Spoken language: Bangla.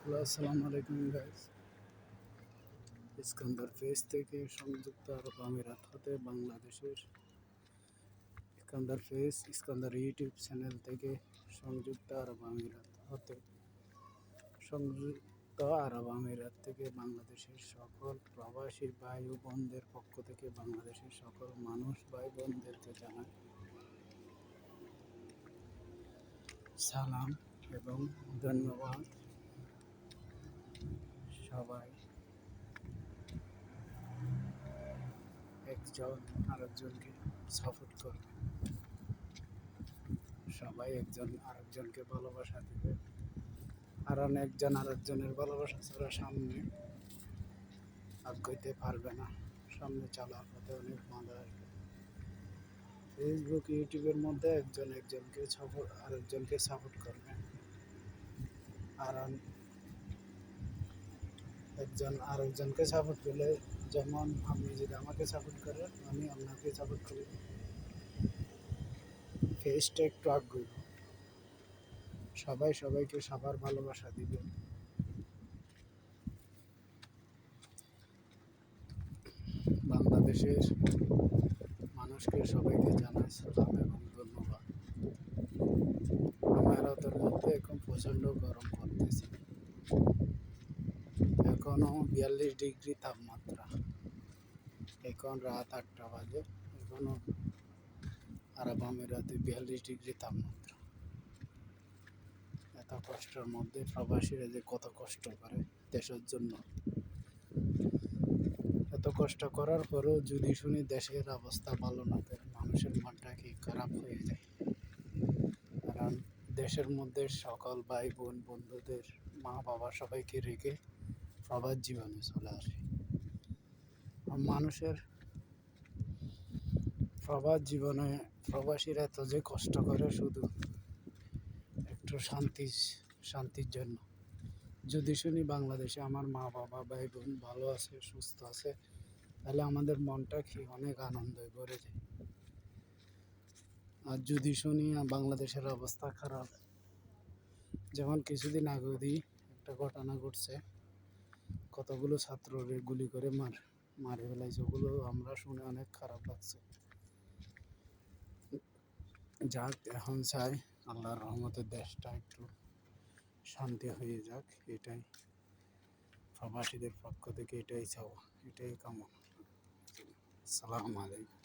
হ্যালো, আসসালামু আলাইকুম গাইস। ইস্কান্দার পেজ থেকে সংযুক্ত আরব আমিরাত হতে বাংলাদেশের Iskandar page Iskandar YouTube channel থেকে সংযুক্ত আরব আমিরাত হতে সংযুক্ত আরব আমিরাত থেকে বাংলাদেশের সকল প্রবাসী ভাই ও বোনদের পক্ষ থেকে বাংলাদেশের সকল মানুষ ভাই বোনদেরকে জানাই সালাম এবং ধন্যবাদ। সবাই একজন আরেকজনকে সাপোর্ট করবে, সবাই একজন আরেকজনকে ভালোবাসা দিবে, কারণ একজন আরেকজনের ভালোবাসা ছাড়া সামনে আগাইতে পারবে না। সামনে চলার পথে অনেক বাধা আসবে। ফেসবুক ইউটিউবের মধ্যে একজন একজনকে আরেকজনকে সাপোর্ট করবে, কারণ একজন আরেকজনকে সাপোর্ট করলে, যেমন আপনি যদি আমাকে সাপোর্ট করেন, আমি আপনাকে সাপোর্ট করি, ফেসটা একটু আগুইব, সবাই সবাইকে সবার ভালোবাসা দিবে। বাংলাদেশের মানুষকে সবাইকে জানাই সালাম এবং ধন্যবাদ। ভারতের মধ্যে এখন প্রচণ্ড গরম করতেছে, এখনও 42 ডিগ্রি তাপমাত্রা। এখন রাত 8টা বাজে, এখনও আরব আমিরাতে 42 ডিগ্রি তাপমাত্রা। এত কষ্টের মধ্যে প্রবাসীরা যে কত কষ্ট করে দেশের জন্য, এত কষ্ট করার পরেও যদি শুনি দেশের অবস্থা ভালো না, তাহলে মানুষের মনটা কি খারাপ হয়ে যায়। কারণ দেশের মধ্যে সকল ভাই বোন বন্ধুদের মা বাবা সবাইকে রেখে প্রবাস জীবনে চলে আসে। মানুষের প্রবাস জীবনে প্রবাসীরা এত যে কষ্ট করে শুধু একটু শান্তির জন্য। যদি শুনি বাংলাদেশে আমার মা বাবা ভাই বোন ভালো আছে, সুস্থ আছে, তাহলে আমাদের মনটা কি অনেক আনন্দে ভরে যায়। আর যদি শুনি বাংলাদেশের অবস্থা খারাপ, যেমন কিছুদিন আগেই একটা ঘটনা ঘটছে, কতগুলো ছাত্ররে গুলি করে মারে ফেলাইছে, ওগুলো আমরা শুনে অনেক খারাপ লাগছে। যাক, এখন চাই আল্লাহর রহমতে দেশটা একটু শান্তি হয়ে যাক, এটাই প্রবাসীদের পক্ষ থেকে এটাই চাওয়া, এটাই কামনা। আসসালামু আলাইকুম।